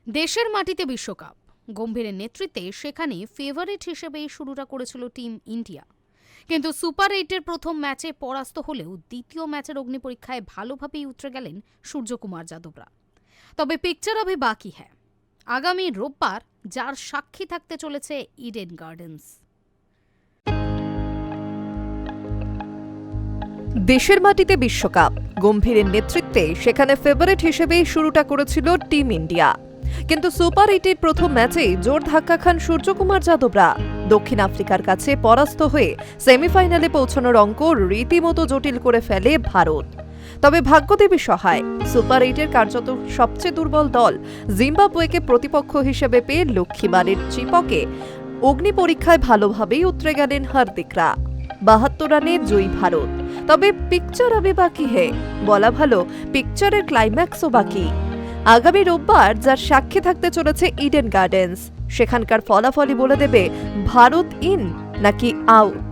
দেশের মাটিতে বিশ্বকাপ গম্ভীরের নেতৃত্বে সেখানে ফেভারিট হিসেবেই শুরুটা করেছিল টিম ইন্ডিয়া। কিন্তু সুপার এইটের প্রথম ম্যাচে পরাস্ত হলেও দ্বিতীয় ম্যাচের অগ্নিপরীক্ষায় ভালোভাবেই উতরে গেলেন সূর্যকুমার যাদবরা। তবে পিকচার अभी বাকি হ্যাঁ, আগামী রোববার যার সাক্ষী থাকতে চলেছে ইডেন গার্ডেন্স। দেশের মাটিতে বিশ্বকাপ গম্ভীরের নেতৃত্বে সেখানে ফেভারিট হিসেবেই শুরুটা করেছিল টিম ইন্ডিয়া। কিন্তু সুপার এইটের প্রথম ম্যাচেই জোর ধাক্কা খান সূর্যকুমার যাদবরা। দক্ষিণ আফ্রিকার কাছে পরাস্ত হয়ে সেমিফাইনালে পৌঁছানোর অঙ্ক রীতিমতো জটিল করে ফেলে ভারত। তবে ভাগ্যদেবী সহায়, সুপার এইটের কার্যত সবচেয়ে দুর্বল দল জিম্বাবুয়েকে প্রতিপক্ষ হিসেবে পেয়ে লক্ষ্মীবারের চিপকে অগ্নিপরীক্ষায় ভালোভাবেই উতরে গেলেন হার্দিকরা। 72 রানে জয়ী ভারত। তবে পিকচার আবে বাকি হে, বলা ভালো পিকচারের ক্লাইম্যাক্সও বাকি। আগামী রোববার যার সাক্ষী থাকতে চলেছে ইডেন গার্ডেন্স, সেখানকার ফলাফলই বলে দেবে ভারত ইন নাকি আউট।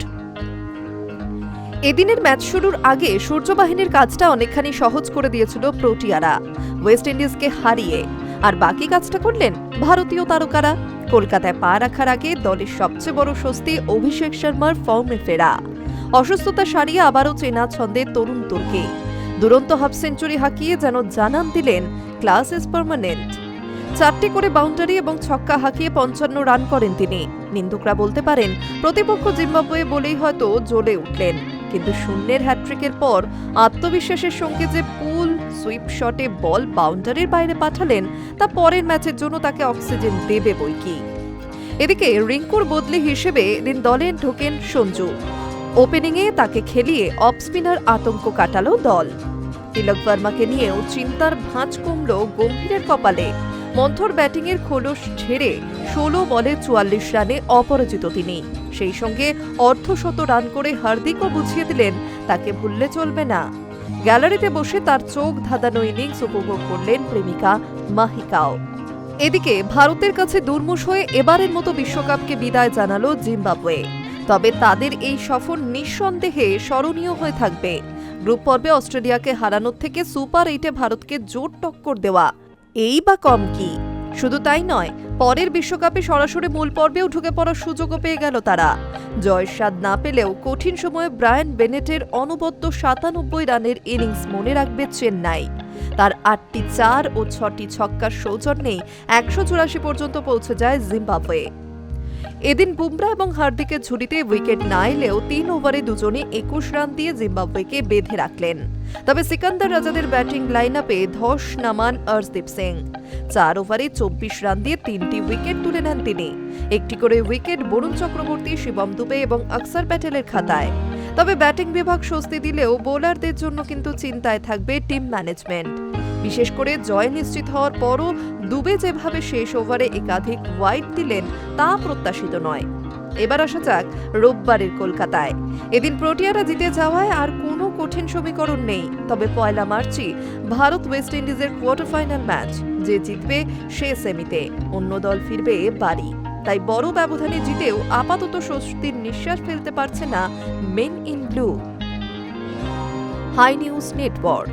এদিনের ম্যাচ শুরুর আগে সূর্যবাহিনীর কাজটা অনেকখানি সহজ করে দিয়েছিল প্রোটিয়ারা ওয়েস্ট ইন্ডিজকে হারিয়ে, আর বাকি কাজটা করলেন ভারতীয় তারকারা। কলকাতায় পা রাখার আগে দলের সবচেয়ে বড় স্বস্তি অভিষেক শর্মার ফর্মে ফেরা। অসুস্থতা সারিয়ে আবারও চেনা ছন্দে তরুণ তুর্কি দুরন্ত হাফ সেঞ্চুরি হাঁকিয়ে যেন জানান দিলেন ক্লাস ইজ পার্মানেন্ট। 4টি করে বাউন্ডারি এবং ছক্কা হাঁকিয়ে 55 রান করেন তিনি। নিন্দুকরা বলতে পারেন প্রতিপক্ষ জিম্বাবুয়ে বলেই হয়তো জ্বলে উঠলেন, কিন্তু শূন্যের হ্যাট্রিকের পর আত্মবিশ্বাসের সঙ্গে যে পুল সুইপ শটে বল বাউন্ডারির বাইরে পাঠালেন তা পরের ম্যাচের জন্য তাকে অক্সিজেন দেবে বইকি। এদিকে রিঙ্কুর বদলি হিসেবে এদিন দলে ঢোকেন সঞ্জু। ওপেনিংয়ে তাকে খেলিয়ে অফ স্পিনার আতঙ্ক কাটালো দল। তিলক বর্মাকে নিয়েও চিন্তার ভাঁজ কমল গম্ভীরের কপালে। মন্থর ব্যাটিংয়ের খোলস ঝেড়ে 16 বলে 44 রানে অপরাজিত তিনি। সেই সঙ্গে অর্ধশত রান করে হার্দিকও বুঝিয়ে দিলেন তাকে ভুললে চলবে না। গ্যালারিতে বসে তার চোখ ধাঁধানো ইনিংস উপভোগ করলেন প্রেমিকা মাহিকাও। এদিকে ভারতের কাছে দুর্মুষ হয়ে এবারের মতো বিশ্বকাপকে বিদায় জানালো জিম্বাবুয়ে। তবে তাদের এই সফর নিঃসন্দেহে স্মরণীয় হয়ে থাকবে। গ্রুপ পর্বে অস্ট্রেলিয়াকে হারানোর থেকে সুপার এইটে ভারতকে জোর টক্কর দেওয়া এই বা কম কি। শুধু তাই নয়, পরের বিশ্বকাপে সরাসরি মূল পর্বেও ঢুকে পড়ার সুযোগও পেয়ে গেল তারা। জয়ের স্বাদ না পেলেও কঠিন সময়ে ব্রায়ান বেনেটের অনবদ্য 97 রানের ইনিংস মনে রাখবে চেন্নাই। তার 8টি 4 ও 6টি ছক্কার সৌজন্যেই 184 পর্যন্ত পৌঁছে যায় জিম্বাবুয়ে। এদিন বুমরা এবং হার্দিকের ঝুড়িতে উইকেট না এলেও 3 ওভারে দুজনে 21 রান দিয়ে জিম্বাবুয়েকে বেঁধে রাখলেন। তবে সিকান্দার রাজাদের ব্যাটিং লাইন আপে ধস নামান অর্শদীপ সিং। 4 ওভারে 24 রান দিয়ে 3টি উইকেট তুলে নেন তিনি। একটি করে উইকেট বরুণ চক্রবর্তী, শিবম দুবে এবং অক্সর প্যাটেলের খাতায়। তবে ব্যাটিং বিভাগ স্বস্তি দিলেও বোলারদের জন্য কিন্তু চিন্তায় থাকবে টিম ম্যানেজমেন্ট। বিশেষ করে জয় নিশ্চিত হওয়ার পরও দুবে যেভাবে শেষ ওভারে একাধিক ওয়াইড দিলেন তা প্রত্যাশিত নয়। এবার আসা যাক রোববারের কলকাতায়। এদিন প্রোটিয়ারা জিতে যাওয়ায় আর কোনো কঠিন সমীকরণ নেই। তবে 1 মার্চই ভারত ওয়েস্ট ইন্ডিজের কোয়ার্টার ফাইনাল ম্যাচ। যে জিতবে সে সেমিতে, অন্য দল ফিরবে বাড়ি। তাই বড় ব্যবধানে জিতেও আপাতত স্বস্তির নিঃশ্বাস ফেলতে পারছে না men in blue. Hi News network.